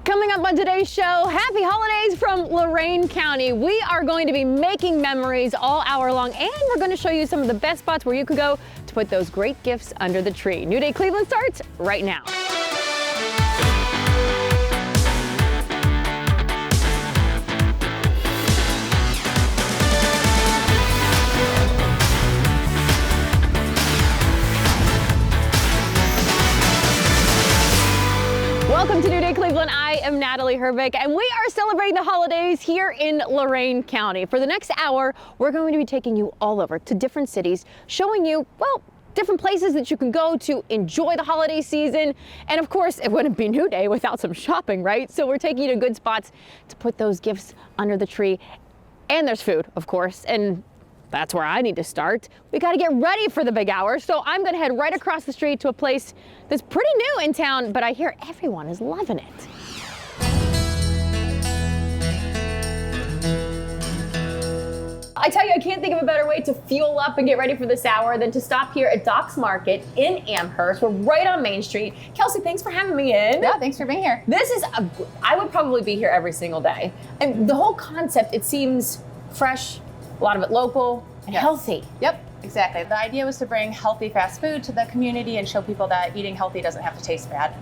Coming up on today's show, happy holidays from Lorain County. We are going to be making memories all hour long, and we're going to show you some of the best spots where you can go to put those great gifts under the tree. New Day Cleveland starts right now. Welcome to New Day Cleveland. I am Natalie Herbeck, and we are celebrating the holidays here in Lorain County. For the next hour, we're going to be taking you all over to different cities, showing you, well, different places that you can go to enjoy the holiday season. And of course, it wouldn't be New Day without some shopping, right? So we're taking you to good spots to put those gifts under the tree. And there's food, of course, and that's where I need to start. We got to get ready for the big hour, so I'm going to head right across the street to a place that's pretty new in town, but I hear everyone is loving it. I tell you, I can't think of a better way to fuel up and get ready for this hour than to stop here at Docks Market in Amherst. We're right on Main Street. Kelsey, thanks for having me in. Yeah, thanks for being here. This is, I would probably be here every single day. And the whole concept, it seems fresh, a lot of it local and healthy. Yep, exactly. The idea was to bring healthy fast food to the community and show people that eating healthy doesn't have to taste bad.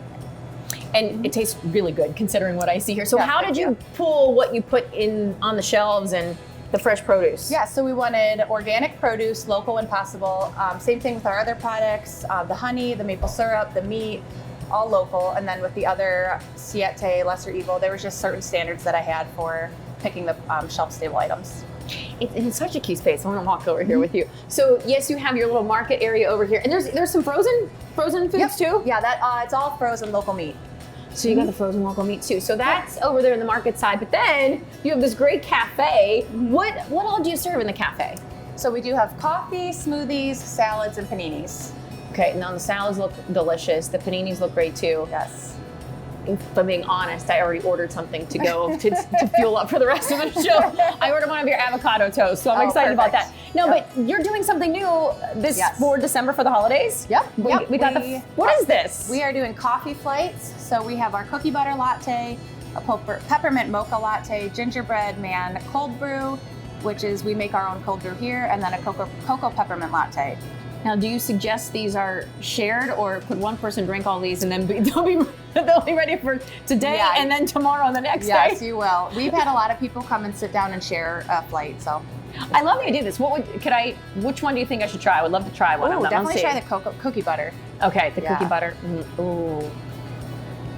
And it tastes really good considering what I see here. So Yeah, how did you pull what you put in on the shelves and the fresh produce? Yeah, so we wanted organic produce, local when possible. Same thing with our other products, the honey, the maple syrup, the meat, all local. And then with the other Siete, Lesser Evil, there was just certain standards that I had for picking the shelf-stable items. It's such a cute space. I want to walk over here with you. So yes, you have your little market area over here, and there's some frozen foods too. Yeah, that it's all frozen local meat. So you got the frozen local meat too. So that's over there in the market side. But then you have this great cafe. What all do you serve in the cafe? So we do have coffee, smoothies, salads, and paninis. Okay, now the salads look delicious. The paninis look great too. Yes. If I'm being honest, I already ordered something to go to fuel up for the rest of the show. I ordered one of your avocado toast, so I'm excited about that. No, but you're doing something new this for December for the holidays? Yep. We got what is this? We are doing coffee flights. So we have our cookie butter latte, a peppermint mocha latte, gingerbread man cold brew, which is we make our own cold brew here, and then a cocoa peppermint latte. Now, do you suggest these are shared, or could one person drink all these and then they'll be ready for today and then tomorrow and the next day? Yes, you will. We've had a lot of people come and sit down and share a flight, so. I love the idea of this. Which one do you think I should try? I would love to try one of them. Definitely try the cookie butter. Okay, the cookie butter. Ooh.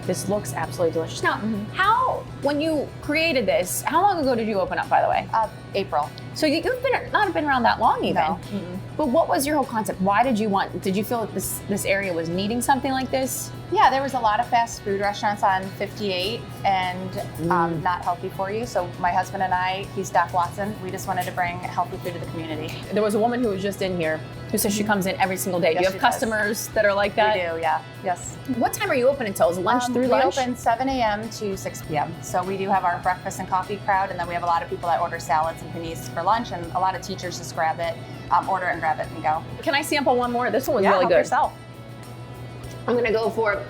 This looks absolutely delicious. Now, when you created this, how long ago did you open up, by the way? April. So you've not been around that long even. No. But what was your whole concept? Why did you feel that this area was needing something like this? Yeah, there was a lot of fast food restaurants on 58 and not healthy for you. So my husband and I, he's Doc Watson, we just wanted to bring healthy food to the community. There was a woman who was just in here who says she comes in every single day. Do you have customers that are like that? We do, yeah. Yes. What time are you open until? Is it lunch through lunch? We open 7 a.m. to 6 p.m. So we do have our breakfast and coffee crowd, and then we have a lot of people that order salads and panis for lunch, and a lot of teachers just grab it, order it and grab it and go. Can I sample one more? This one was really good. Yourself. I'm gonna go for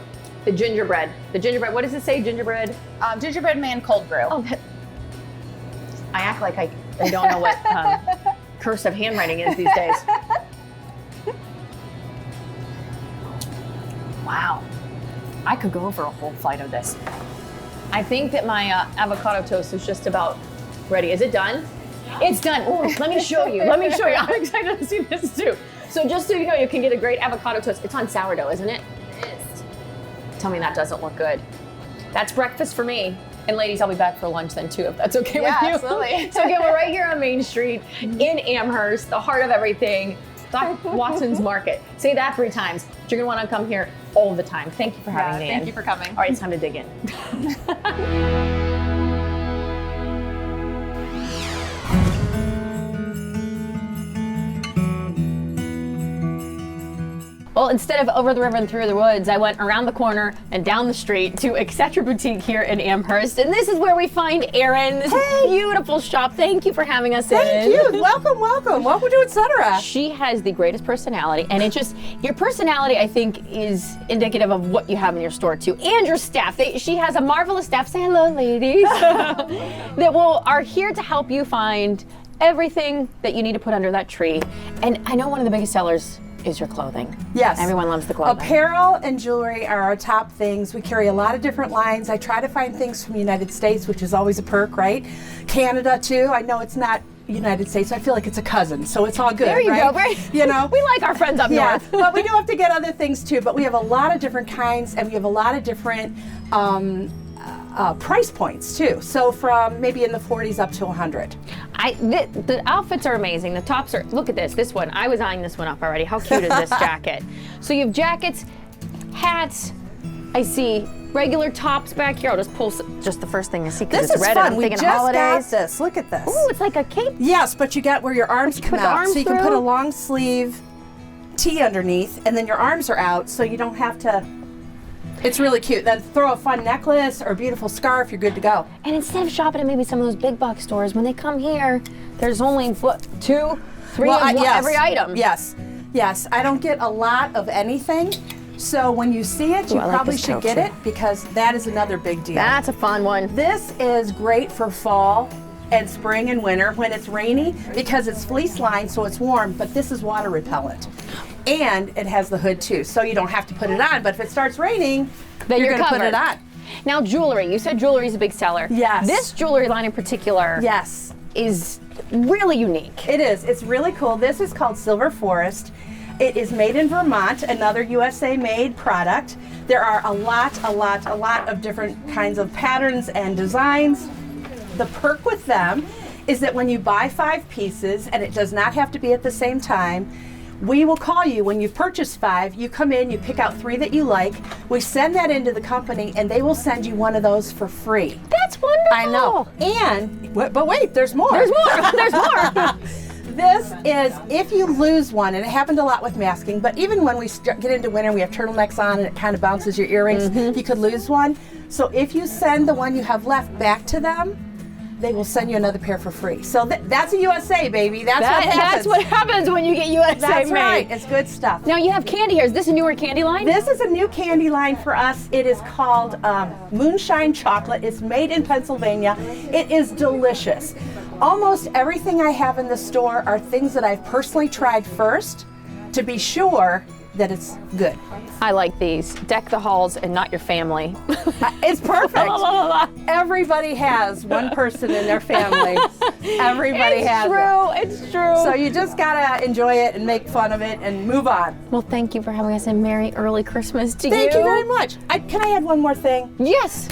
the gingerbread. The gingerbread, what does it say, gingerbread? Gingerbread man cold brew. Oh, I act like I don't know what cursive handwriting is these days. Wow, I could go for a whole flight of this. I think that my avocado toast is just about ready. Is it done? It's done. Oh, let me show you. I'm excited to see this too. So just so you know, you can get a great avocado toast. It's on sourdough, isn't it? It is. Tell me that doesn't look good. That's breakfast for me. And ladies, I'll be back for lunch then too, if that's okay with you. Absolutely. So again, we're right here on Main Street in Amherst, the heart of everything. Doc Watson's Market. Say that 3 times. You're gonna want to come here all the time. Thank you for having me in. Thank you for coming. All right, it's time to dig in. Well, instead of over the river and through the woods, I went around the corner and down the street to Etcetera Boutique here in Amherst. And this is where we find Erin, this beautiful shop. Thank you for having us in. Thank you. Welcome, welcome. Welcome to Etcetera. She has the greatest personality, and it just, your personality, I think, is indicative of what you have in your store too, and your staff. She has a marvelous staff. Say hello, ladies. that are here to help you find everything that you need to put under that tree. And I know one of the biggest sellers is your clothing. Yes. Everyone loves the clothing. Apparel and jewelry are our top things. We carry a lot of different lines. I try to find things from the United States, which is always a perk, right? Canada too. I know it's not United States. I feel like it's a cousin, so it's all good. There you go, right? You know, we like our friends up north. But we do have to get other things too. But we have a lot of different kinds, and we have a lot of different price points too. So from maybe in the 40s up to 100. The outfits are amazing. The tops are, look at this one. I was eyeing this one up already. How cute is this jacket? So you have jackets, hats, I see regular tops back here. I'll just pull just the first thing I see because it's red fun. and I'm We thinking just holidays. got this. Look at this. Ooh, it's like a cape. Yes, but you get where your arms come put the out. arms So you can put through? a long sleeve tee underneath, and then your arms are out, so you don't have to. It's really cute. Then throw a fun necklace or a beautiful scarf, you're good to go. And instead of shopping at maybe some of those big box stores, when they come here, there's only what, 2, 3 of every item. Yes, yes. I don't get a lot of anything, so when you see it, you I like probably this should coat get too. it because that is another big deal. That's a fun one. This is great for fall and spring and winter when it's rainy because it's fleece lined, so it's warm, but this is water repellent. And it has the hood too, so you don't have to put it on, but if it starts raining, Then you're you're gonna put covered. it on. Now jewelry, you said jewelry is a big seller. Yes. This jewelry line in particular Yes, is really unique. it is. It's really cool. This is called Silver Forest. It is made in Vermont, another USA made product. There are a lot of different kinds of patterns and designs. The perk with them is that when you buy 5 pieces, and it does not have to be at the same time, we will call you when you've purchased 5. You come in, you pick out 3 that you like. We send that into the company, and they will send you one of those for free. That's wonderful. I know. And but wait, there's more. There's more. There's more. This is if you lose one, and it happened a lot with masking, but even when we get into winter, we have turtlenecks on and it kind of bounces your earrings, you could lose one. So if you send the one you have left back to them, they will send you another pair for free. So that's a USA, baby. That's what happens. That's what happens when you get USA That's made. right. It's good stuff. Now you have candy here. Is this a newer candy line? This is a new candy line for us. It is called Moonshine Chocolate. It's made in Pennsylvania. It is delicious. Almost everything I have in the store are things that I've personally tried first to be sure that it's good. I like these. Deck the halls and not your family. It's perfect. Everybody has one person in their family. Everybody has it. It's true. So you just gotta enjoy it and make fun of it and move on. Well, thank you for having us, and Merry early Christmas to you. Thank you very much. Can I add one more thing? Yes.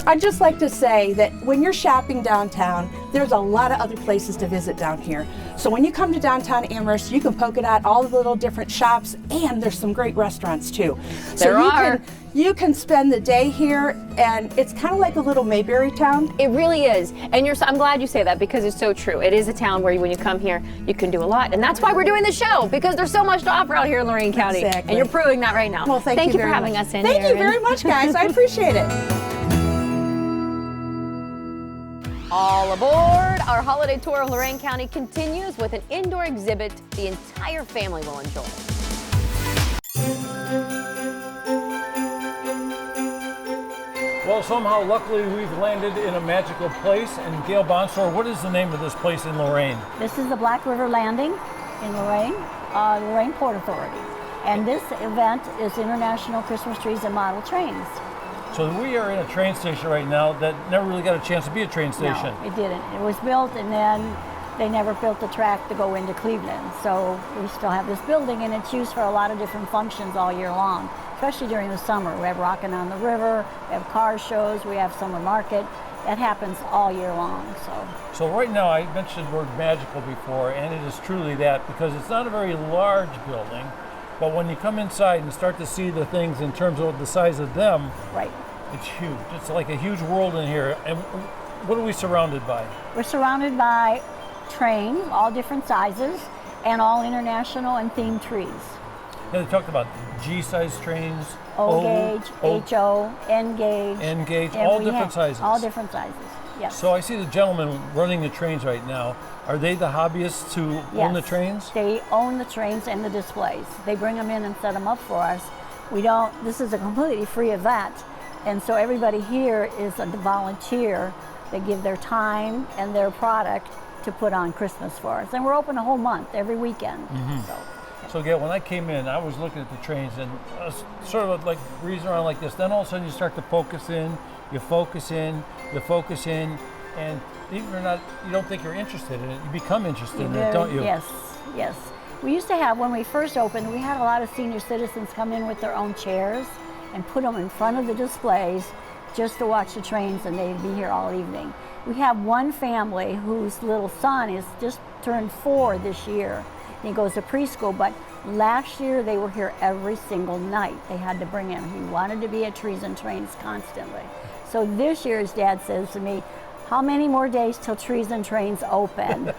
I'd just like to say that when you're shopping downtown, there's a lot of other places to visit down here. So when you come to downtown Amherst, you can poke it out all the little different shops, and there's some great restaurants too. So you can spend the day here, and it's kind of like a little Mayberry town. It really is. And I'm glad you say that because it's so true. It is a town where when you come here, you can do a lot. And that's why we're doing the show, because there's so much to offer out here in Lorain County. Exactly. And you're proving that right now. Well, thank you for very having much. us in Thank here. you very much, guys. I appreciate it. All aboard! Our holiday tour of Lorain County continues with an indoor exhibit the entire family will enjoy. Well, somehow, luckily, we've landed in a magical place. And Gail Bonsor, what is the name of this place in Lorain? This is the Black River Landing in Lorain, Lorain Port Authority. And this event is International Christmas Trees and Model Trains. So we are in a train station right now that never really got a chance to be a train station. No, it didn't. It was built and then they never built the track to go into Cleveland. So we still have this building and it's used for a lot of different functions all year long, especially during the summer. We have Rockin' on the River, we have car shows, we have summer market. That happens all year long. So right now, I mentioned the word magical before, and it is truly that because it's not a very large building, but when you come inside and start to see the things in terms of the size of them, right. It's huge. It's like a huge world in here. And what are we surrounded by? We're surrounded by trains, all different sizes, and all international and themed trees. And they talked about G-size trains, O-gauge, HO, N-gauge. N-gauge, and all we different have sizes. All different sizes, yes. So I see the gentlemen running the trains right now. Are they the hobbyists who own the Yes, trains? They own the trains and the displays. They bring them in and set them up for us. This is a completely free event. And so everybody here is a volunteer. They give their time and their product to put on Christmas for us. And we're open a whole month, every weekend. So again, when I came in, I was looking at the trains and I was sort of like breezing around like this. Then all of a sudden you start to focus in, you focus in, and even if you don't think you're interested in it, you become interested in it, don't you? Yes, yes. We used to have, when we first opened, we had a lot of senior citizens come in with their own chairs and put them in front of the displays just to watch the trains, and they'd be here all evening. We have one family whose little son is just turned 4 this year. He goes to preschool, but last year they were here every single night. They had to bring him. He wanted to be at Trees and Trains constantly. So this year his dad says to me, how many more days till Trees and Trains open?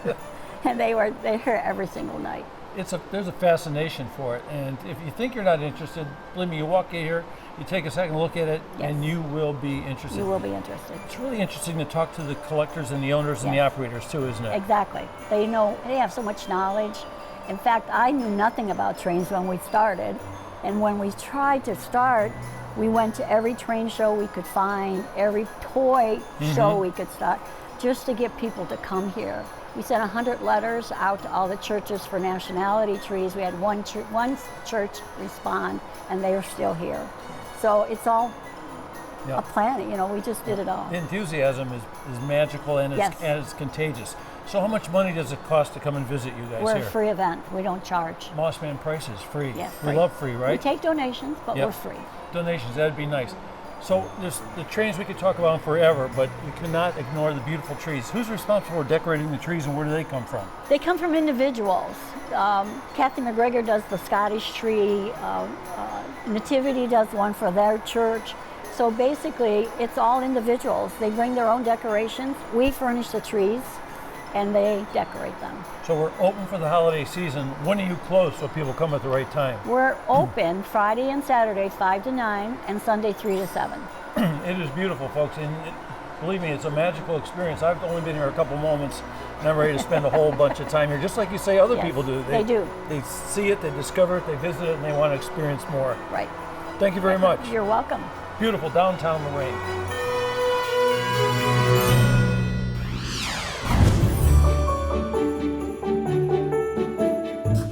And they're here every single night. There's a fascination for it, and if you think you're not interested, believe me, you walk in here, you take a second look at it, Yes. and you will be interested. You will be interested. It's really interesting to talk to the collectors and the owners and the Yes. operators too, isn't it? Exactly. They have so much knowledge. In fact, I knew nothing about trains when we started. And when we tried to start, we went to every train show we could find, every toy show we could start, just to get people to come here. We sent 100 letters out to all the churches for nationality trees. We had one church respond, and they are still here. So it's all a planning, we just did it all. The enthusiasm is magical and Yes. it's contagious. So how much money does it cost to come and visit you guys We're here? a free event. We don't charge. Mossman prices, free. Yes, We free. love free, We right? take donations, but Yep. we're free. Donations, that'd be nice. So there's the trains we could talk about forever, but we cannot ignore the beautiful trees. Who's responsible for decorating the trees and where do they come from? They come from individuals. Kathy McGregor does the Scottish tree. Nativity does one for their church. So basically, it's all individuals. They bring their own decorations. We furnish the trees, and they decorate them. So we're open for the holiday season. When are you closed so people come at the right time? We're open Friday and Saturday, 5 to 9, and Sunday, 3 to 7. It is beautiful, folks, and believe me, it's a magical experience. I've only been here a couple moments, and I'm ready to spend a whole bunch of time here, just like you say other Yes, people do. they do. They see it, they discover it, they visit it, and they want to experience more. Right. Thank you very much. You're welcome. Beautiful downtown Lorain.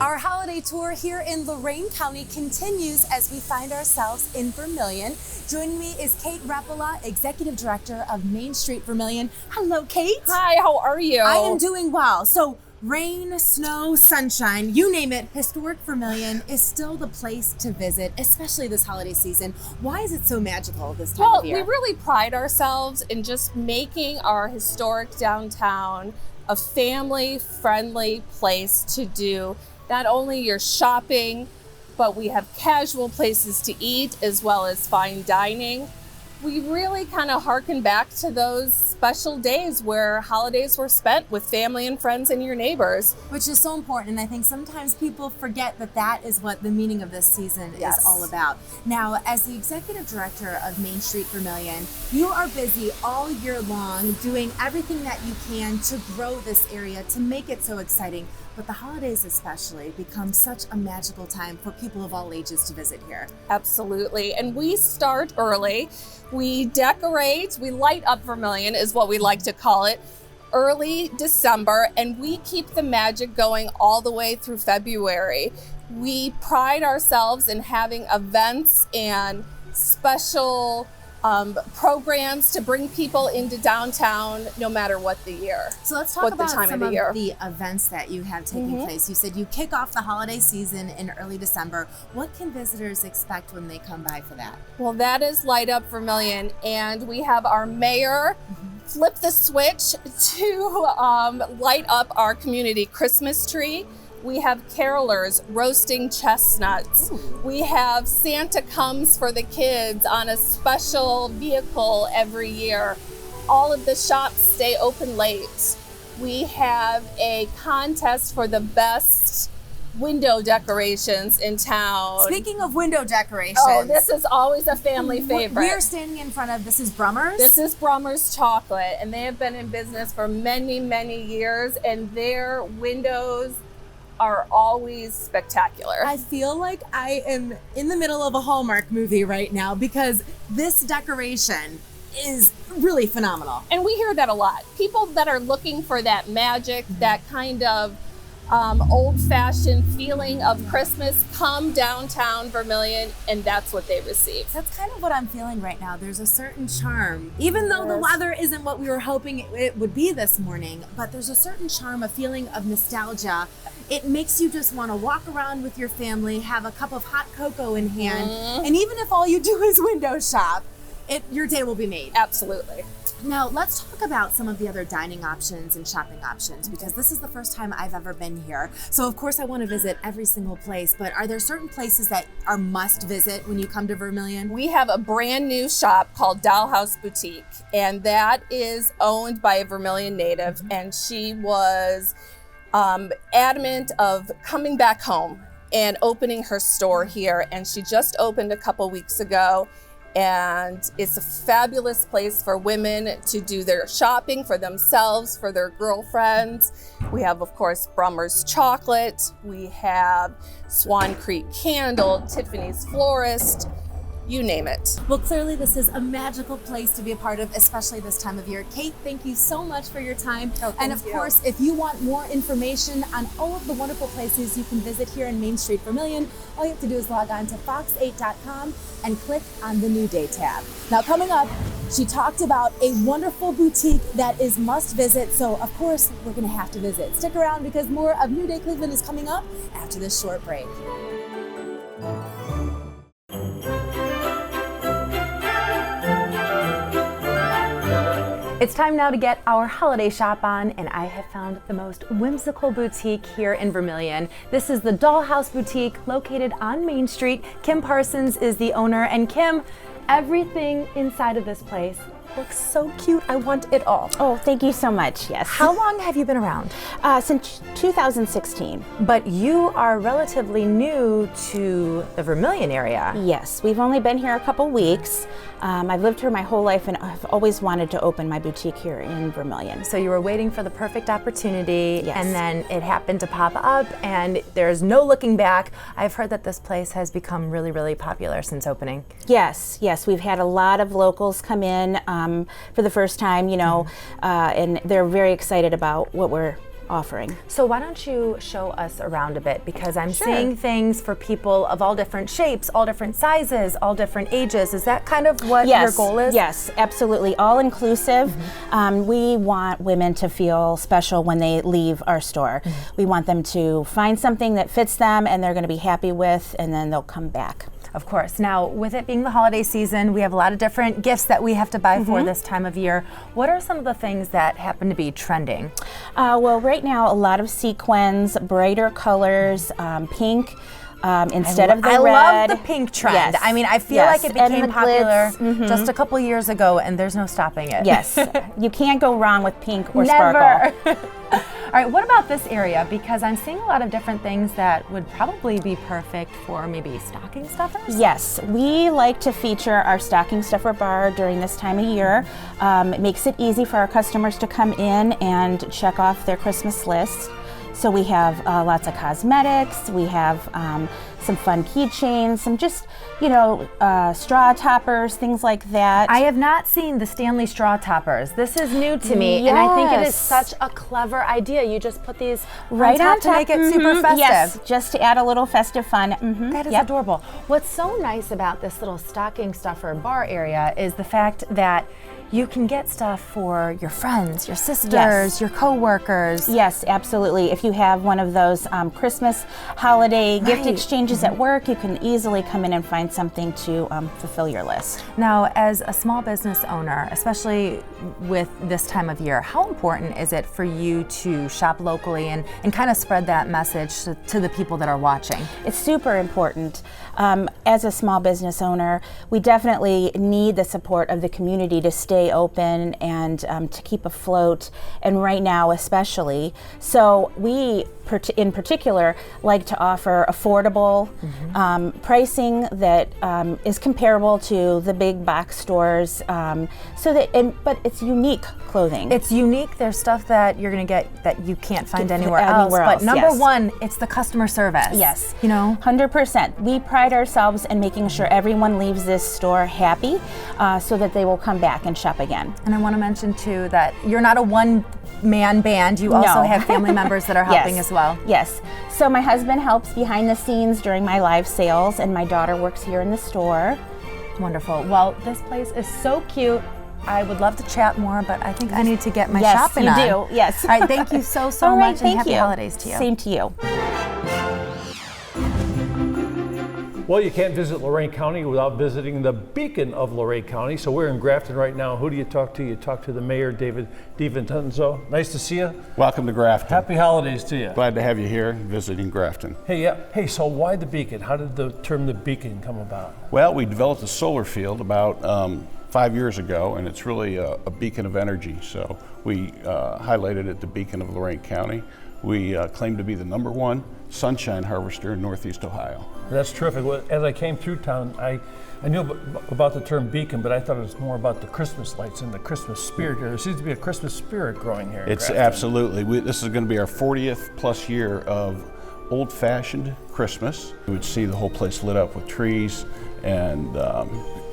Our holiday tour here in Lorain County continues as we find ourselves in Vermilion. Joining me is Kate Rapala, Executive Director of Main Street Vermilion. Hello, Kate. Hi, how are you? I am doing well. So rain, snow, sunshine, you name it, historic Vermilion is still the place to visit, especially this holiday season. Why is it so magical this time Well, of year? we really pride ourselves in just making our historic downtown a family-friendly place to do not only your shopping, but we have casual places to eat as well as fine dining. We really kind of harken back to those special days where holidays were spent with family and friends and your neighbors. Which is so important, and I think sometimes people forget that that is what the meaning of this season Yes. is all about. Now, as the Executive Director of Main Street Vermilion, you are busy all year long doing everything that you can to grow this area, to make it so exciting. But the holidays especially become such a magical time for people of all ages to visit here. Absolutely. And we start early. We decorate, we light up Vermilion is what we like to call it, early December, and we keep the magic going all the way through February. We pride ourselves in having events and special programs to bring people into downtown no matter what the year. So let's talk What the about time of some the of year. the events that you have taking place. You said you kick off the holiday season in early December. What can visitors expect when they come by for that? Well, that is Light Up Vermilion, and we have our mayor flip the switch to light up our community Christmas tree. We have carolers roasting chestnuts. We have Santa comes for the kids on a special vehicle every year. All of the shops stay open late. We have a contest for the best window decorations in town. Speaking of window decorations. Oh, this is always a family favorite. We are standing in front of, this is Brummers? This is Brummers Chocolate, and they have been in business for many, many years, and their windows are always spectacular. I feel like I am in the middle of a Hallmark movie right now because this decoration is really phenomenal. And we hear that a lot. People that are looking for that magic, that kind of old-fashioned feeling of Christmas come downtown Vermilion, and that's what they receive. That's kind of what I'm feeling right now. There's a certain charm, even though the weather isn't what we were hoping it would be this morning, but there's a certain charm, a feeling of nostalgia. It makes you just want to walk around with your family, have a cup of hot cocoa in hand, and even if all you do is window shop, your day will be made. Absolutely. Now, let's talk about some of the other dining options and shopping options, because this is the first time I've ever been here. So, of course, I want to visit every single place, but are there certain places that are must visit when you come to Vermilion? We have a brand new shop called Dollhouse Boutique, and that is owned by a Vermilion native, and she was adamant of coming back home and opening her store here, and she just opened a couple weeks ago. And it's a fabulous place for women to do their shopping for themselves, for their girlfriends. We have, of course, Brummers Chocolate. We have Swan Creek Candle, Tiffany's Florist, you name it. Well, clearly this is a magical place to be a part of, especially this time of year. Kate, thank you so much for your time. And of course, if you want more information on all of the wonderful places you can visit here in Main Street, Vermilion, all you have to do is log on to fox8.com and click on the New Day tab. Now, coming up, she talked about a wonderful boutique that is must visit. So of course, we're gonna have to visit. Stick around because more of New Day Cleveland is coming up after this short break. It's time now to get our holiday shop on, and I have found the most whimsical boutique here in Vermilion. This is the Dollhouse Boutique located on Main Street. Kim Parsons is the owner, and Kim, everything inside of this place looks so cute. I want it all. Oh, thank you so much, yes. How long have you been around? Since 2016. But you are relatively new to the Vermilion area. Yes, we've only been here a couple weeks. I've lived here my whole life and I've always wanted to open my boutique here in Vermilion. So you were waiting for the perfect opportunity, Yes. and then it happened to pop up, and there's no looking back. I've heard that this place has become really, really popular since opening. Yes, we've had a lot of locals come in for the first time, and they're very excited about what we're offering. So why don't you show us around a bit, because I'm Sure. seeing things for people of all different shapes, all different sizes, all different ages. Is that kind of what your goal is? Yes, absolutely, all inclusive. We want women to feel special when they leave our store. We want them to find something that fits them and they're going to be happy with, and then they'll come back. Of course. Now, with it being the holiday season, we have a lot of different gifts that we have to buy for this time of year. What are some of the things that happen to be trending? Well, right now, a lot of sequins, brighter colors, pink. Instead of the red. I love the pink trend. Yes. I mean, I feel like it And became the popular glitz. just a couple years ago, and there's no stopping it. Yes, you can't go wrong with pink or Never. sparkle. All right, what about this area? Because I'm seeing a lot of different things that would probably be perfect for maybe stocking stuffers? Yes, we like to feature our stocking stuffer bar during this time of year. It makes it easy for our customers to come in and check off their Christmas list. So we have lots of cosmetics, we have some fun keychains, some just, straw toppers, things like that. I have not seen the Stanley straw toppers. This is new to me, and I think it is Yes. such a clever idea. You just put these right on top to make it super festive. Yes, just to add a little festive fun. That is Yep. adorable. What's so nice about this little stocking stuffer bar area is the fact that you can get stuff for your friends, your sisters, Yes. your coworkers. Yes, absolutely. If you have one of those Christmas holiday gift Right. exchanges at work, you can easily come in and find something to fulfill your list. Now, as a small business owner, especially with this time of year, how important is it for you to shop locally and kind of spread that message to the people that are watching? It's super important. As a small business owner, we definitely need the support of the community to stay open and to keep afloat, and right now especially. So we in particular like to offer affordable pricing that is comparable to the big box stores, but it's unique clothing. It's unique. There's stuff that you're going to get that you can't find anywhere else. But number Yes. one, it's the customer service. Yes. 100%. We pride ourselves in making sure everyone leaves this store happy, so that they will come back and shop again. And I want to mention too that you're not a one-man band. You also No. have family members that are helping as well. Yes. So my husband helps behind the scenes during my live sales, and my daughter works here in the store. Wonderful. Well, this place is so cute. I would love to chat more, but I think I need to get my Yes, shopping you on. do. Yes. All right. Thank you so All right, much, thank and happy you. holidays to you. Same to you. Well, you can't visit Lorain County without visiting the beacon of Lorain County. So we're in Grafton right now. Who do you talk to? You talk to the mayor, David DiVincenzo. Nice to see you. Welcome to Grafton. Happy holidays to you. Glad to have you here visiting Grafton. Hey, so why the beacon? How did the term the beacon come about? Well, we developed a solar field about 5 years ago, and it's really a beacon of energy. So we highlighted it the beacon of Lorain County. We claim to be the #1 sunshine harvester in Northeast Ohio. That's terrific. Well, as I came through town, I knew about the term beacon, but I thought it was more about the Christmas lights and the Christmas spirit here. There seems to be a Christmas spirit growing here. It's Grafton. absolutely. This is going to be our 40th plus year of old-fashioned Christmas. You would see the whole place lit up with trees and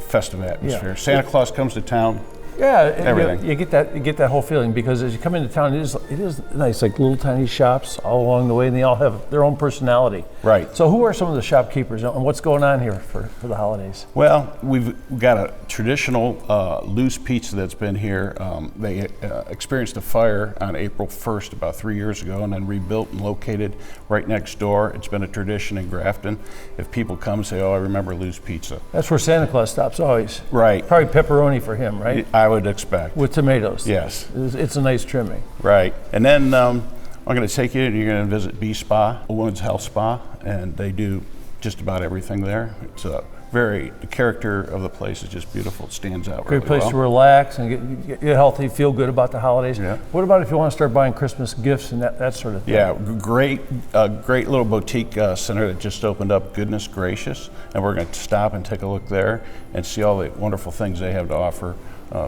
festive atmosphere. Yeah. Santa Claus comes to town. Yeah, Everything. You get that whole feeling, because as you come into town, it is nice, like little tiny shops all along the way, and they all have their own personality. Right. So who are some of the shopkeepers, and what's going on here for the holidays? Well, we've got a traditional loose pizza that's been here. They experienced a fire on April 1st about 3 years ago, and then rebuilt and located right next door. It's been a tradition in Grafton. If people come and say, "Oh, I remember loose pizza," That's where Santa Claus stops always. right? Probably pepperoni for him, right? I would expect. With tomatoes. Yes. It's a nice trimming. Right. And then I'm going to take you, and you're going to visit B Spa, a women's health spa, and they do just about everything there. It's the character of the place is just beautiful. It stands out Great really place well. to relax and get healthy, feel good about the holidays. Yeah. What about if you want to start buying Christmas gifts and that sort of thing? Yeah, great little boutique center that just opened up, goodness gracious, and we're going to stop and take a look there and see all the wonderful things they have to offer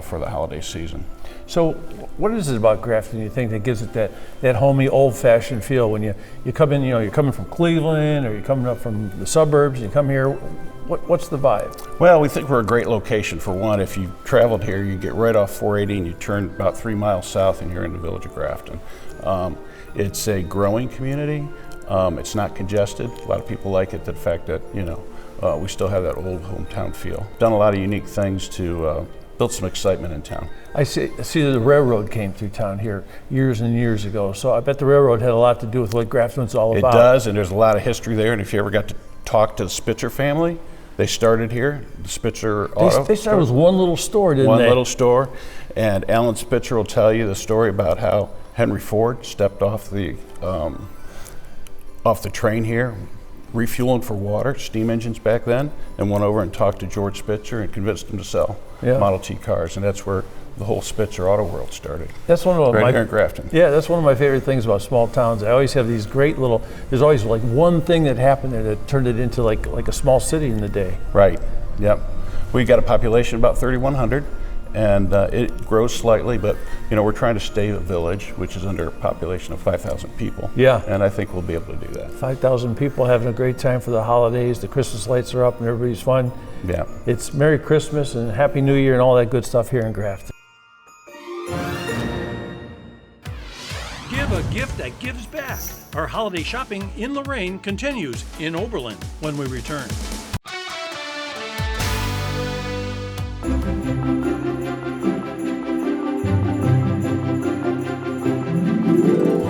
for the holiday season. So what is it about Grafton, you think, that gives it that homey, old-fashioned feel when you come in, you're coming from Cleveland or you're coming up from the suburbs, and you come here, what's the vibe? Well, we think we're a great location. For one, if you traveled here, you get right off 480 and you turn about 3 miles south and you're in the village of Grafton. It's a growing community. It's not congested. A lot of people like it, the fact that, we still have that old hometown feel. Done a lot of unique things to build some excitement in town. I see that the railroad came through town here years and years ago, so I bet the railroad had a lot to do with what Grafton's all about. It does, and there's a lot of history there, and if you ever got to talk to the Spitzer family, they started here, the Spitzer Auto. They started with one little store, didn't they? One little store, and Alan Spitzer will tell you the story about how Henry Ford stepped off the train here, refueling for water, steam engines back then, and went over and talked to George Spitzer and convinced him to sell Model T cars, and that's where the whole Spitzer auto world started. That's one of right here in Grafton. Yeah, that's one of my favorite things about small towns. I always have these great little. There's always like one thing that happened there that turned it into like a small city in the day. Right. Yep. We got a population of about 3,100, and it grows slightly, but we're trying to stay a village, which is under a population of 5,000 people. Yeah. And I think we'll be able to do that. 5,000 people having a great time for the holidays. The Christmas lights are up and everybody's fun. Yeah. It's Merry Christmas and Happy New Year and all that good stuff here in Grafton. Give a gift that gives back. Our holiday shopping in Lorain continues in Overland when we return.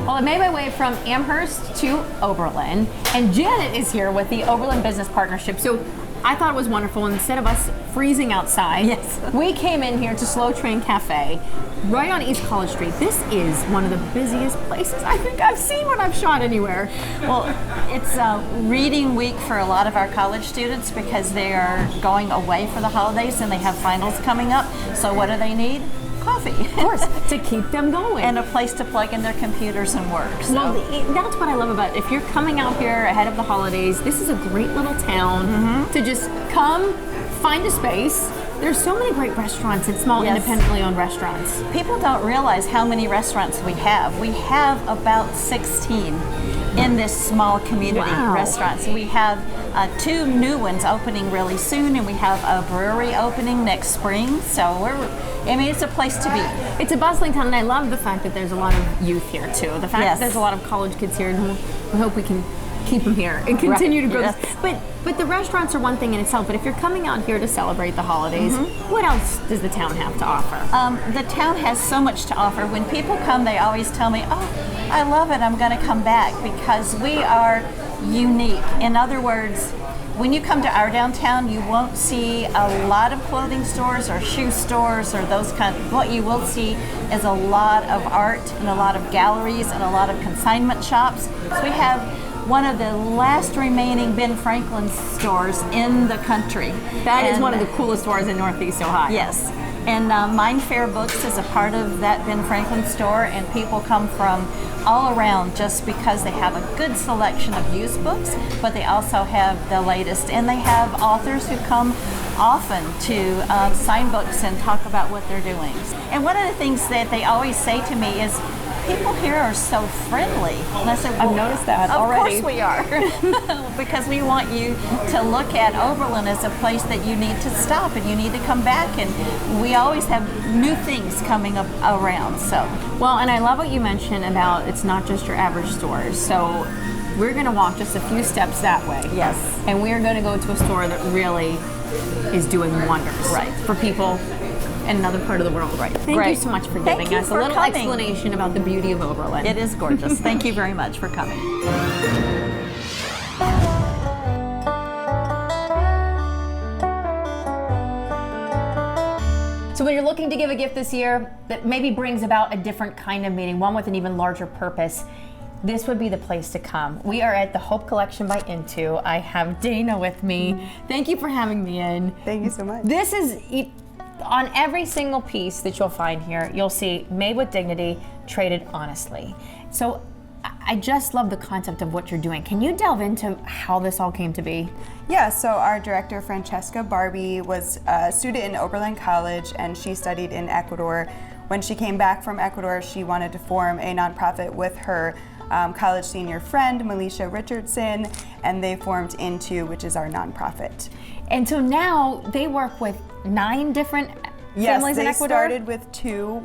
Well, I made my way from Amherst to Overland, and Janet is here with the Overland Business Partnership. So I thought it was wonderful. Instead of us freezing outside, we came in here to Slow Train Cafe, right on East College Street. This is one of the busiest places I think I've seen when I've shot anywhere. Well, it's reading week for a lot of our college students because they are going away for the holidays and they have finals coming up. So what do they need? coffee. Of course, to keep them going. And a place to plug in their computers and work. So. Well, that's what I love about it. If you're coming out here ahead of the holidays, this is a great little town to just come, find a space. There's so many great restaurants and small independently owned restaurants. People don't realize how many restaurants we have. We have about 16 in this small community restaurants. We have 2 new ones opening really soon, and we have a brewery opening next spring. So it's a place to be. It's a bustling town, and I love the fact that there's a lot of youth here too. The fact that there's a lot of college kids here, and we hope we can keep them here and continue to grow this. But the restaurants are one thing in itself, but if you're coming out here to celebrate the holidays, what else does the town have to offer? The town has so much to offer. When people come, they always tell me, oh, I love it, I'm going to come back, because we are unique. In other words, when you come to our downtown, you won't see a lot of clothing stores or shoe stores or those kind. What you will see is a lot of art and a lot of galleries and a lot of consignment shops. So we have one of the last remaining Ben Franklin stores in the country. That is one of the coolest stores in Northeast Ohio. Yes. And Mind Fair Books is a part of that Ben Franklin store, and people come from all around just because they have a good selection of used books, but they also have the latest. And they have authors who come often to sign books and talk about what they're doing. And one of the things that they always say to me is, people here are so friendly. And I said, well, I've noticed that already. Of course we are. Because we want you to look at Overland as a place that you need to stop and you need to come back. And we always have new things coming up around. So, well, and I love what you mentioned about it's not just your average stores. So we're going to walk just a few steps that way. Yes. And we are going to go to a store that really is doing wonders for people in another part of the world. Thank you so much for giving us a little explanation about the beauty of Overland. It is gorgeous. Thank you very much for coming. So when you're looking to give a gift this year that maybe brings about a different kind of meaning, one with an even larger purpose, this would be the place to come. We are at the Hope Collection by Into. I have Dana with me. Thank you for having me in. Thank you so much. This is, on every single piece that you'll find here, you'll see made with dignity, traded honestly. So I just love the concept of what you're doing. Can you delve into how this all came to be? Yeah, so our director, Francesca Barbie, was a student in Overland College, and she studied in Ecuador. When she came back from Ecuador, she wanted to form a nonprofit with her college senior friend, Melisha Richardson, and they formed Into, which is our nonprofit. And so now they work with 9 different families in Ecuador? Yes, they started with 2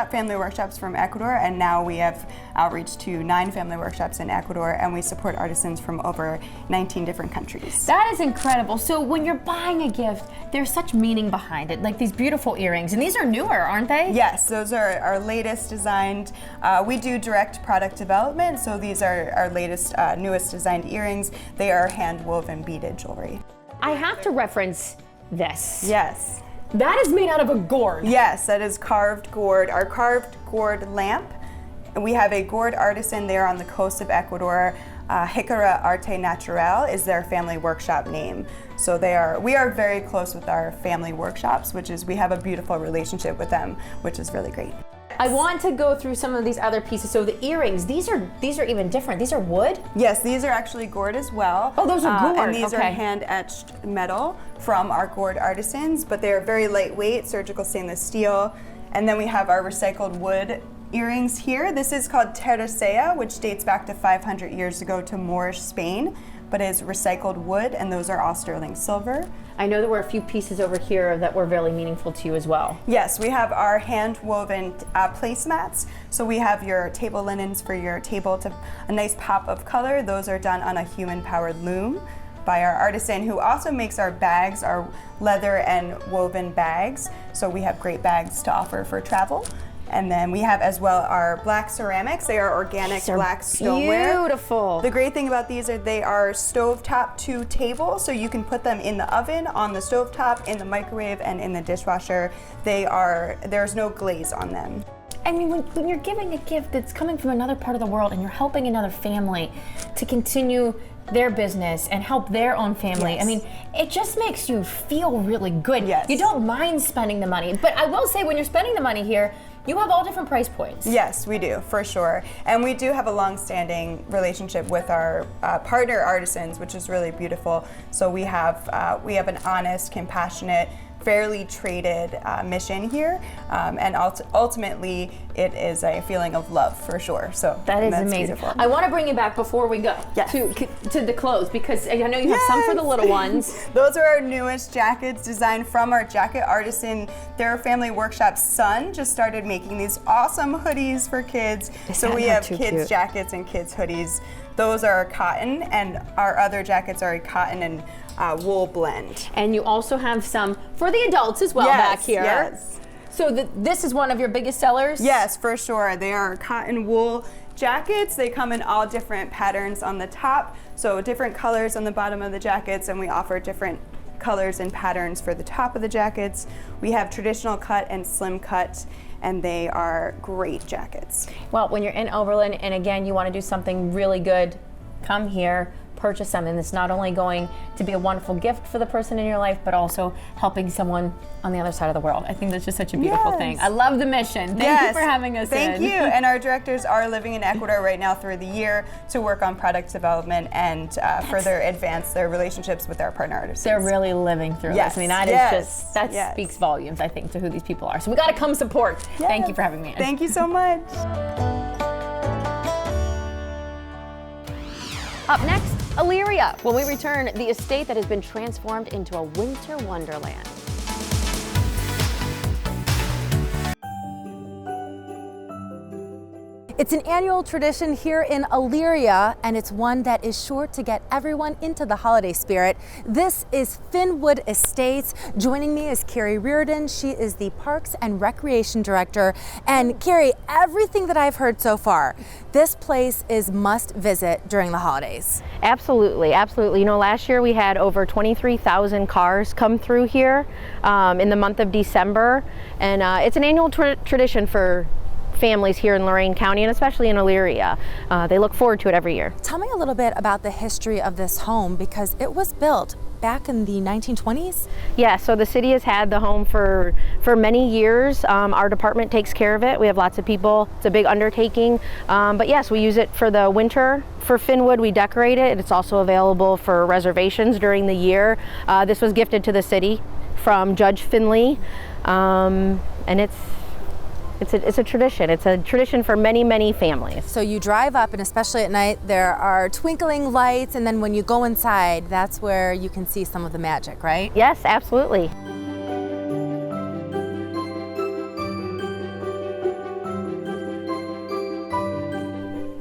family workshops from Ecuador, and now we have outreach to 9 family workshops in Ecuador, and we support artisans from over 19 different countries. That is incredible. So when you're buying a gift, there's such meaning behind it, like these beautiful earrings, and these are newer, aren't they? Yes, those are our latest designed. We do direct product development, so these are our latest, newest designed earrings. They are hand-woven beaded jewelry. I have to reference this. Yes. That is made out of a gourd. Yes, that is carved gourd, our carved gourd lamp. And we have a gourd artisan there on the coast of Ecuador. Jicara Arte Natural is their family workshop name. So we are very close with our family workshops, we have a beautiful relationship with them, which is really great. I want to go through some of these other pieces. So the earrings, these are even different. These are wood? Yes, these are actually gourd as well. Oh, those are gourd. And these are hand-etched metal from our gourd artisans, but they are very lightweight, surgical stainless steel. And then we have our recycled wood earrings here. This is called terracea, which dates back to 500 years ago to Moorish Spain, but is recycled wood, and those are all sterling silver. I know there were a few pieces over here that were really meaningful to you as well. Yes, we have our hand-woven placemats. So we have your table linens for your table to a nice pop of color. Those are done on a human-powered loom by our artisan, who also makes our bags, our leather and woven bags. So we have great bags to offer for travel. And then we have as well our black ceramics. They are organic black stoneware. Beautiful. The great thing about these are they are stovetop to table, so you can put them in the oven, on the stovetop, in the microwave, and in the dishwasher. There's no glaze on them. I mean, when you're giving a gift that's coming from another part of the world and you're helping another family to continue their business and help their own family, Yes. I mean, it just makes you feel really good. Yes. You don't mind spending the money. But I will say, when you're spending the money here, you have all different price points. Yes, we do, for sure. And we do have a long-standing relationship with our partner artisans, which is really beautiful. So we have an honest, compassionate, fairly traded mission here, and ultimately it is a feeling of love for sure. So That is that's amazing. beautiful. I want to bring you back before we go to the clothes, because I know you have some for the little ones. Those are our newest jackets, designed from our jacket artisan. Their family workshop's son just started making these awesome hoodies for kids. So we have kids jackets and kids hoodies. Those are cotton, and our other jackets are a cotton and wool blend. And you also have some for the adults as well back here. Yes. So this is one of your biggest sellers? Yes, for sure. They are cotton wool jackets. They come in all different patterns on the top, so different colors on the bottom of the jackets, and we offer different colors and patterns for the top of the jackets. We have traditional cut and slim cut, and they are great jackets. Well, when you're in Overland and again you want to do something really good, come here, purchase them, and it's not only going to be a wonderful gift for the person in your life, but also helping someone on the other side of the world. I think that's just such a beautiful thing. I love the mission. Thank you for having us. Thank you. And our directors are living in Ecuador right now through the year to work on product development and further advance their relationships with our partner artists. They're really living through this. I mean, that is just, that speaks volumes, I think, to who these people are. So we got to come support. Thank you for having me in. Thank you so much. Up next, Elyria. When we return, the estate that has been transformed into a winter wonderland. It's an annual tradition here in Elyria, and it's one that is sure to get everyone into the holiday spirit. This is Finwood Estates. Joining me is Carrie Reardon. She is the Parks and Recreation Director. And Carrie, everything that I've heard so far, this place is must visit during the holidays. Absolutely, absolutely. You know, last year we had over 23,000 cars come through here in the month of December. And it's an annual tradition for families here in Lorain County, and especially in Elyria. They look forward to it every year. Tell me a little bit about the history of this home, because it was built back in the 1920s? Yeah, so the city has had the home for many years. Our department takes care of it. We have lots of people. It's a big undertaking. But yes, we use it for the winter. For Finwood, we decorate it. It's also available for reservations during the year. This was gifted to the city from Judge Finley, and it's a tradition. It's a tradition for many, many families. So you drive up, and especially at night, there are twinkling lights, and then when you go inside, that's where you can see some of the magic, right? Yes, absolutely.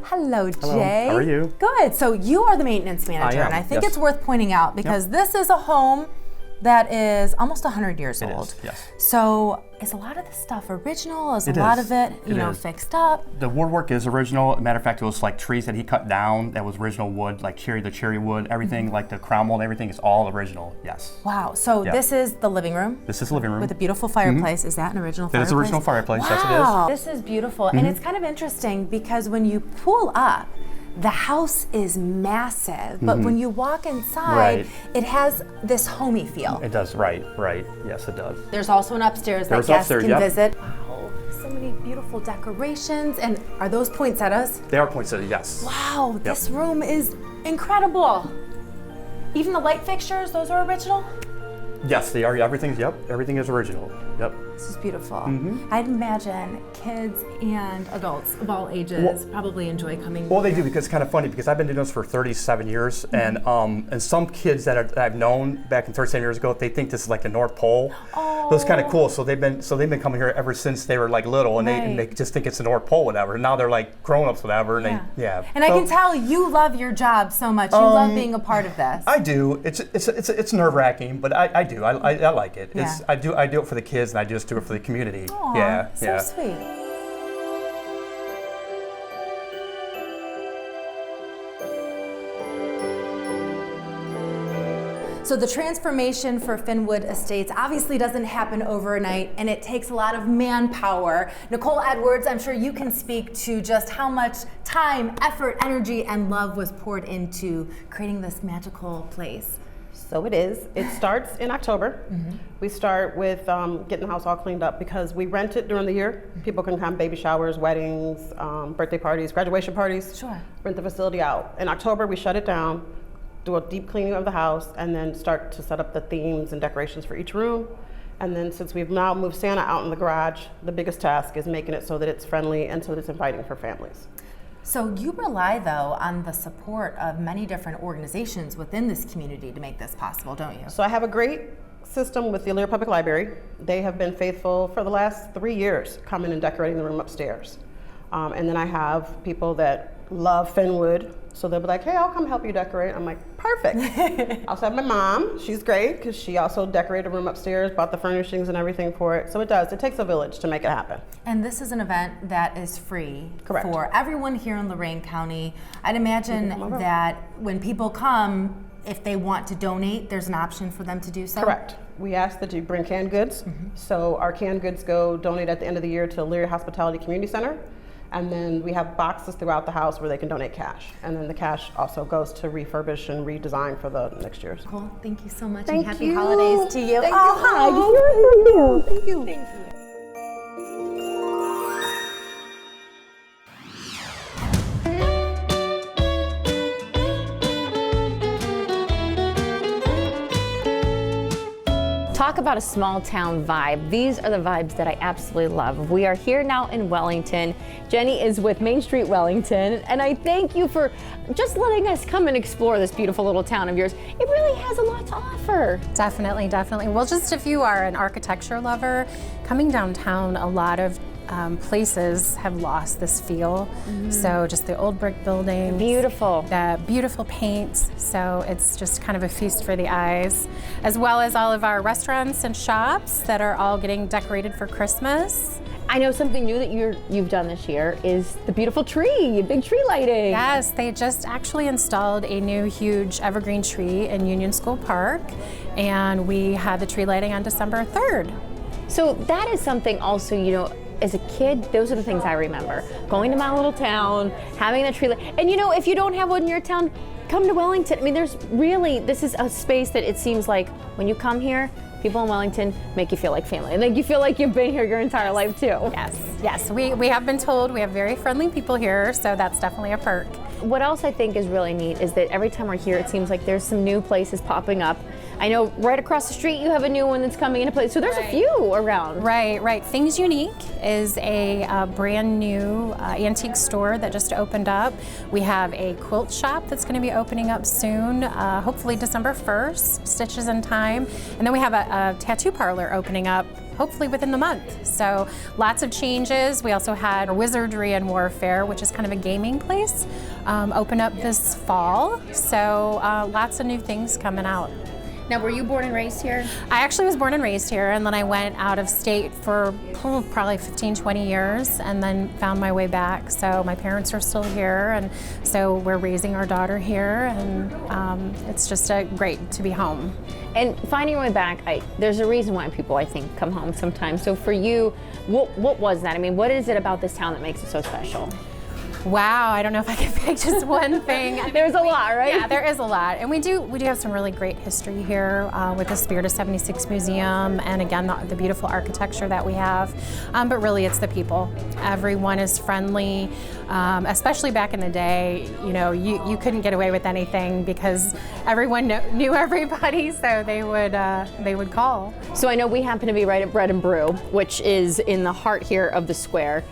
Hello, Jay. Hello. How are you? Good. So you are the maintenance manager, and I think it's worth pointing out, because this is a home that is almost 100 years old. Yes. So is a lot of the stuff original? Is a lot of it, you know, fixed up? The woodwork is original. Matter of fact, it was like trees that he cut down that was original wood, like the cherry wood, everything, like the crown mold, everything is all original, yes. Wow, so this is the living room? This is the living room. With a beautiful fireplace. Is that an original That fireplace? is an original fireplace, yes it is. This is beautiful, and it's kind of interesting because when you pull up, the house is massive, but when you walk inside, it has this homey feel. It does, right, yes it does. There's also an upstairs that guests can visit. Wow, so many beautiful decorations, and are those poinsettias? They are poinsettias, yes. Wow, this room is incredible. Even the light fixtures, those are original? Yes, they are, everything is original, yep. This is beautiful. I'd imagine kids and adults of all ages probably enjoy coming. Well, they do, because it's kind of funny, because I've been doing this for 37 years, and some kids that I've known back in 37 years ago, they think this is like the North Pole. So it's kind of cool. So they've been coming here ever since they were like little, and they just think it's the North Pole, whatever. Now they're like grown-ups, whatever, and And I can tell you love your job so much. You love being a part of this. I do. It's nerve-wracking, but I do. I like it. I do it for the kids, and I just do it for the community. Aww, so sweet. So the transformation for Finwood Estates obviously doesn't happen overnight, and it takes a lot of manpower. Nicole Edwards, I'm sure you can speak to just how much time, effort, energy, and love was poured into creating this magical place. So it is. It starts in October. We start with getting the house all cleaned up because we rent it during the year. People can come, baby showers, weddings, birthday parties, graduation parties. Sure. Rent the facility out. In October, we shut it down, do a deep cleaning of the house, and then start to set up the themes and decorations for each room. And then since we've now moved Santa out in the garage, the biggest task is making it so that it's friendly and so that it's inviting for families. So you rely, though, on the support of many different organizations within this community to make this possible, don't you? So I have a great system with the Elyria Public Library. They have been faithful for the last 3 years, coming and decorating the room upstairs. And then I have people that love Finwood, so they'll be like, hey, I'll come help you decorate. I'm like, perfect. I also have my mom. She's great because she also decorated a room upstairs, bought the furnishings and everything for it. So it does. It takes a village to make it happen. And this is an event that is free Correct. For everyone here in Lorain County. I'd imagine that when people come, if they want to donate, there's an option for them to do so? Correct. We ask that you bring canned goods. So our canned goods go donate at the end of the year to Elyria Hospitality Community Center. And then we have boxes throughout the house where they can donate cash. And then the cash also goes to refurbish and redesign for the next year's. Cool. Thank you so much. Thank and happy you. holidays to you. Thank oh, you. hi. Oh, thank you. Thank you. Talk about a small town vibe. These are the vibes that I absolutely love. We are here now in Wellington. Jenny is with Main Street Wellington, and I thank you for just letting us come and explore this beautiful little town of yours. It really has a lot to offer. Definitely, definitely. Well, just if you are an architecture lover, coming downtown, a lot of places have lost this feel. So just the old brick buildings. Beautiful. The beautiful paints. So it's just kind of a feast for the eyes, as well as all of our restaurants and shops that are all getting decorated for Christmas. I know something new that you've done this year is the beautiful tree, big tree lighting. Yes, they just actually installed a new huge evergreen tree in Union School Park, and we had the tree lighting on December 3rd. So that is something also, you know, as a kid, those are the things I remember. Going to my little town, having that tree light. And you know, if you don't have one in your town, come to Wellington. I mean, this is a space that it seems like when you come here, people in Wellington make you feel like family. And make you feel like you've been here your entire life too. Yes, we have been told we have very friendly people here, so that's definitely a perk. What else I think is really neat is that every time we're here, it seems like there's some new places popping up. I know right across the street you have a new one that's coming into place, so there's a few around. Right. Things Unique is a brand new antique store that just opened up. We have a quilt shop that's going to be opening up soon, hopefully December 1st, Stitches in Time. And then we have a tattoo parlor opening up hopefully within the month. So lots of changes. We also had Wizardry and Warfare, which is kind of a gaming place, open up this fall. So lots of new things coming out. Now, were you born and raised here? I actually was born and raised here, and then I went out of state for probably 15, 20 years, and then found my way back. So my parents are still here, and so we're raising our daughter here, and it's just great to be home. And finding your way back, there's a reason why people, I think, come home sometimes. So for you, what was that? I mean, what is it about this town that makes it so special? Wow, I don't know if I can pick just one thing. There's a lot, right? Yeah, there is a lot. And we do have some really great history here with the Spirit of 76 Museum, and again, the beautiful architecture that we have. But really, it's the people. Everyone is friendly, especially back in the day. You know, you couldn't get away with anything because everyone knew everybody, so they would call. So I know we happen to be right at Bread and Brew, which is in the heart here of the square.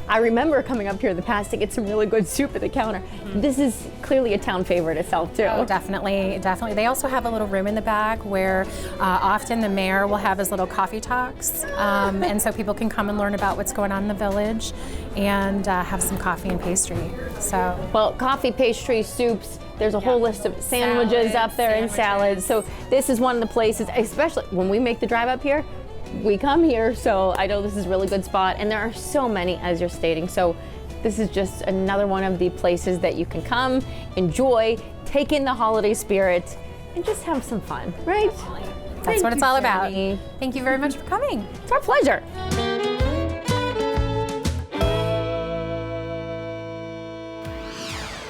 I remember coming up here in the past to get some really good soup at the counter. This is clearly a town favorite itself too. Oh, definitely. They also have a little room in the back where often the mayor will have his little coffee talks, and so people can come and learn about what's going on in the village and have some coffee and pastry. So, well, coffee, pastry, soups. There's a whole list of sandwiches up there and salads. So this is one of the places, especially when we make the drive up here, we come here, so I know this is a really good spot, and there are so many, as you're stating. So this is just another one of the places that you can come, enjoy, take in the holiday spirit, and just have some fun, right? That's what it's all about. Thank you very much for coming. It's our pleasure.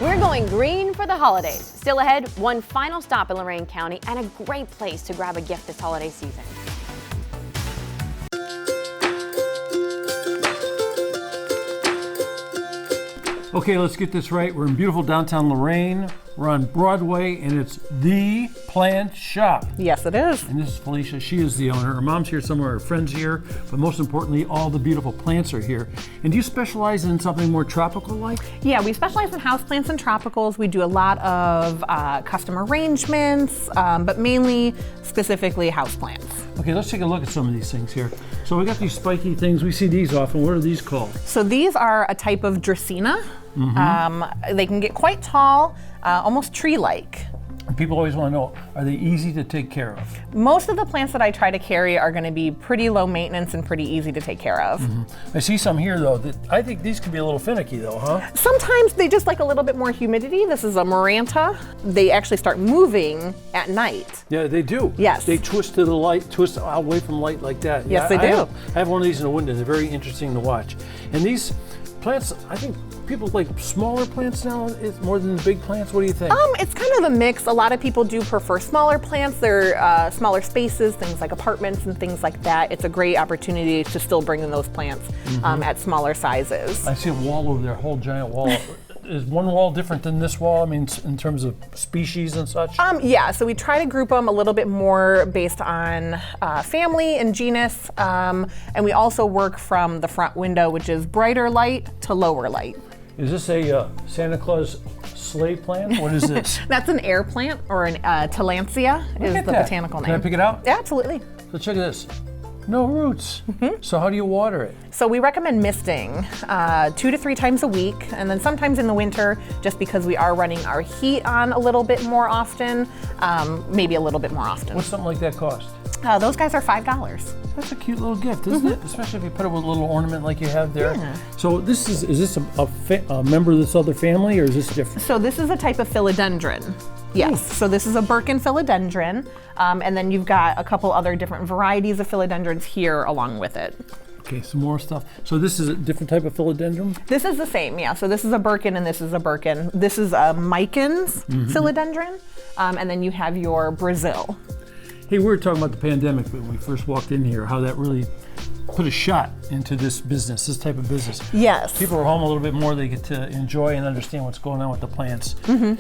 We're going green for the holidays. Still ahead, one final stop in Lorain County and a great place to grab a gift this holiday season. Okay, let's get this right. We're in beautiful downtown Lorain. We're on Broadway, and it's the plant shop. Yes, it is. And this is Felicia. She is the owner. Her mom's here somewhere, her friend's here, but most importantly, all the beautiful plants are here. And do you specialize in something more tropical-like? Yeah, we specialize in houseplants and tropicals. We do a lot of custom arrangements, but mainly, specifically, houseplants. Okay, let's take a look at some of these things here. So we got these spiky things. We see these often. What are these called? So these are a type of Dracaena. They can get quite tall, almost tree-like. People always want to know, are they easy to take care of? Most of the plants that I try to carry are going to be pretty low maintenance and pretty easy to take care of. I see some here, though, that I think these could be a little finicky, though, huh? Sometimes they just like a little bit more humidity. This is a Maranta. They actually start moving at night. Yeah, they do. Yes. They twist to the light, twist away from light like that. Yes, Yeah, they do. I have one of these in the window. They're very interesting to watch. And these plants, I think people like smaller plants now more than the big plants. What do you think? It's kind of a mix. A lot of people do prefer smaller plants. They're smaller spaces, things like apartments and things like that. It's a great opportunity to still bring in those plants at smaller sizes. I see a wall over there, a whole giant wall. Is one wall different than this wall? I mean, in terms of species and such? Yeah, so we try to group them a little bit more based on family and genus. And we also work from the front window, which is brighter light to lower light. Is this a Santa Claus sleigh plant? What is this? That's an air plant, or an Tillandsia is the botanical name. Can I pick it out? Yeah, absolutely. So check this. No roots. So how do you water it? So we recommend misting 2 to 3 times a week, and then sometimes in the winter, just because we are running our heat on a little bit more often, maybe a little bit more often. What's something like that cost? Those guys are $5. That's a cute little gift, isn't it? Especially if you put it with a little ornament like you have there. Yeah. So this is this a member of this other family, or is this different? So this is a type of philodendron. Yes, so this is a Birkin philodendron, and then you've got a couple other different varieties of philodendrons here along with it. Okay, some more stuff. So this is a different type of philodendron? This is the same, yeah. So this is a Birkin and this is a Birkin. This is a Micans philodendron, and then you have your Brazil. Hey, we were talking about the pandemic when we first walked in here, how that really put a shot into this business, this type of business. Yes. People are home a little bit more, they get to enjoy and understand what's going on with the plants.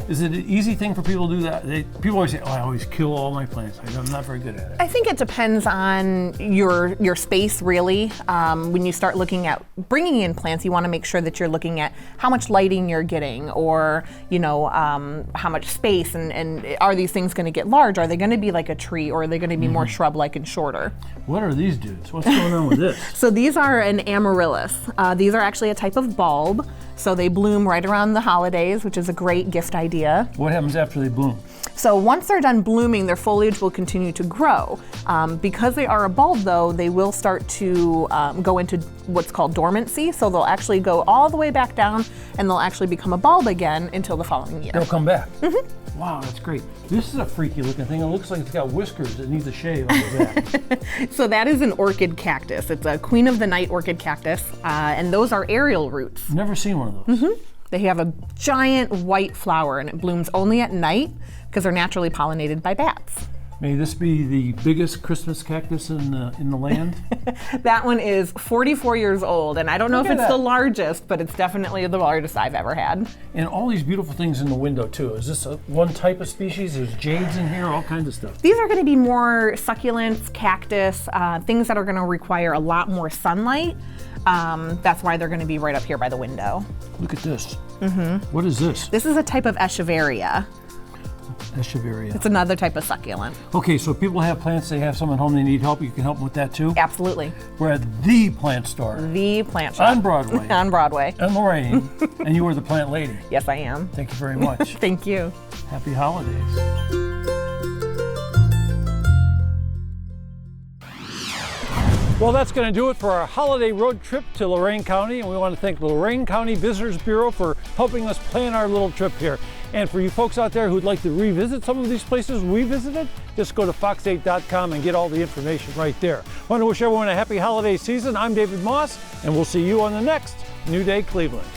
Is it an easy thing for people to do that? People always say, oh, I always kill all my plants. I'm not very good at it. I think it depends on your space, really. When you start looking at bringing in plants, you want to make sure that you're looking at how much lighting you're getting, or how much space, and are these things going to get large? Are they going to be like a tree, or are they going to be more shrub-like and shorter? What are these dudes? What's going on with this? So these are an amaryllis. These are actually a type of bulb. So they bloom right around the holidays, which is a great gift idea. What happens after they bloom? So once they're done blooming, their foliage will continue to grow. Because they are a bulb, though, they will start to go into what's called dormancy. So they'll actually go all the way back down, and they'll actually become a bulb again until the following year. They'll come back. Wow, that's great. This is a freaky looking thing. It looks like it's got whiskers that needs a shave on the back. So that is an orchid cactus. It's a queen of the night orchid cactus, and those are aerial roots. Never seen one of those. They have a giant white flower, and it blooms only at night because they're naturally pollinated by bats. May this be the biggest Christmas cactus in the land? That one is 44 years old, and I don't know if it's the largest, but it's definitely the largest I've ever had. And all these beautiful things in the window, too. Is this one type of species? There's jades in here, all kinds of stuff. These are going to be more succulents, cactus, things that are going to require a lot more sunlight. That's why they're going to be right up here by the window. Look at this. What is this? This is a type of echeveria. Echeveria. It's another type of succulent. Okay, so if people have plants, they have someone at home, they need help, you can help them with that too? Absolutely. We're at the plant store. The plant shop. On Broadway. On Broadway. And Lorain. And you are the plant lady. Yes, I am. Thank you very much. Thank you. Happy holidays. Well, that's going to do it for our holiday road trip to Lorain County, and we want to thank the Lorain County Visitors Bureau for helping us plan our little trip here. And for you folks out there who'd like to revisit some of these places we visited, just go to fox8.com and get all the information right there. I want to wish everyone a happy holiday season. I'm David Moss, and we'll see you on the next New Day Cleveland.